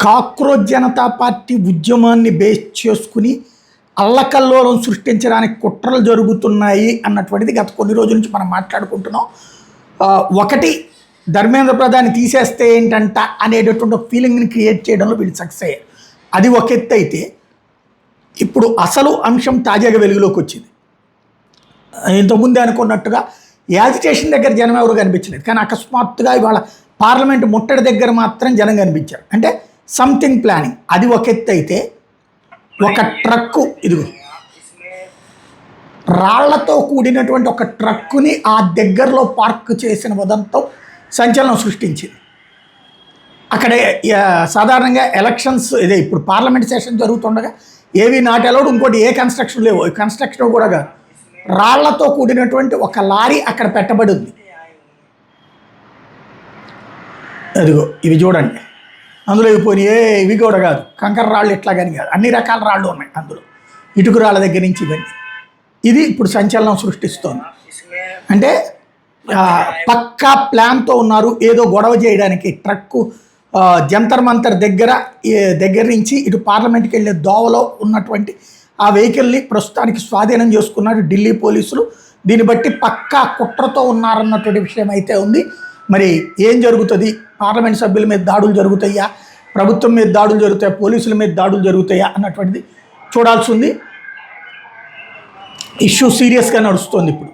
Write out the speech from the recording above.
Cockroach Janata party ఉద్యమాన్ని base చేసుకుని అల్లకల్లోలం సృష్టించడానికి కుట్రలు జరుగుతున్నాయి అన్నటువంటిది గత కొన్ని రోజుల నుంచి మనం మాట్లాడుకుంటున్నాం. ఒకటి, ధర్మేంద్ర ప్రధాన్ని తీసేస్తే ఏంటంట అనేటటువంటి ఒక ఫీలింగ్ని క్రియేట్ చేయడంలో వీళ్ళు సక్సెస్ అయ్యారు. అది ఒక ఎత్తు అయితే, ఇప్పుడు అసలు అంశం తాజాగా వెలుగులోకి వచ్చింది. ఇంతకుముందే అనుకున్నట్టుగా యాజిటేషన్ దగ్గర జనం ఎవరు కనిపించలేదు, కానీ అకస్మాత్తుగా ఇవాళ పార్లమెంట్ ముట్టడి దగ్గర మాత్రం జనం కనిపించారు. అంటే సంథింగ్ ప్లానింగ్. అది ఒక ఎత్తు అయితే, ఒక ట్రక్కు, ఇదిగో రాళ్లతో కూడినటువంటి ఒక ట్రక్కుని ఆ దగ్గరలో పార్క్ చేసిన ఉదంతం సంచలనం సృష్టించింది. అక్కడ సాధారణంగా ఎలక్షన్స్ ఇదే, ఇప్పుడు పార్లమెంట్ సెషన్ జరుగుతుండగా ఏవి నాట్ అలౌడ్, ఇంకోటి ఏ కన్స్ట్రక్షన్ లేవు, కన్స్ట్రక్షన్ కూడా కాదు, రాళ్లతో కూడినటువంటి ఒక లారీ అక్కడ పెట్టబడి ఉంది. అదిగో ఇవి చూడండి, అందులో ఇవి ఇవి కూడా కాదు, కంకర రాళ్ళు ఇట్లా కానీ కాదు, అన్ని రకాల రాళ్ళు ఉన్నాయి అందులో, ఇటుకు రాళ్ళ దగ్గర నుంచి ఇవన్నీ. ఇది ఇప్పుడు సంచలనం సృష్టిస్తోంది. అంటే పక్కా ప్లాన్తో ఉన్నారు ఏదో గొడవ చేయడానికి. ట్రక్కు జంతర్ మంతర్ దగ్గర నుంచి ఇటు పార్లమెంట్కి వెళ్ళే దోవలో ఉన్నటువంటి ఆ వెహికల్ని ప్రస్తుతానికి స్వాధీనం చేసుకున్నారు ఢిల్లీ పోలీసులు. దీన్ని బట్టి పక్కా కుట్రతో ఉన్నారన్నటువంటి విషయం అయితే ఉంది. మరి ఏం జరుగుతుంది? పార్లమెంట్ సభ్యుల మీద దాడులు జరుగుతాయా, ప్రభుత్వం మీద దాడులు జరుగుతాయా, పోలీసుల మీద దాడులు జరుగుతాయా అన్నటువంటిది చూడాల్సి ఉంది. ఇష్యూ సీరియస్గా నడుస్తుంది ఇప్పుడు.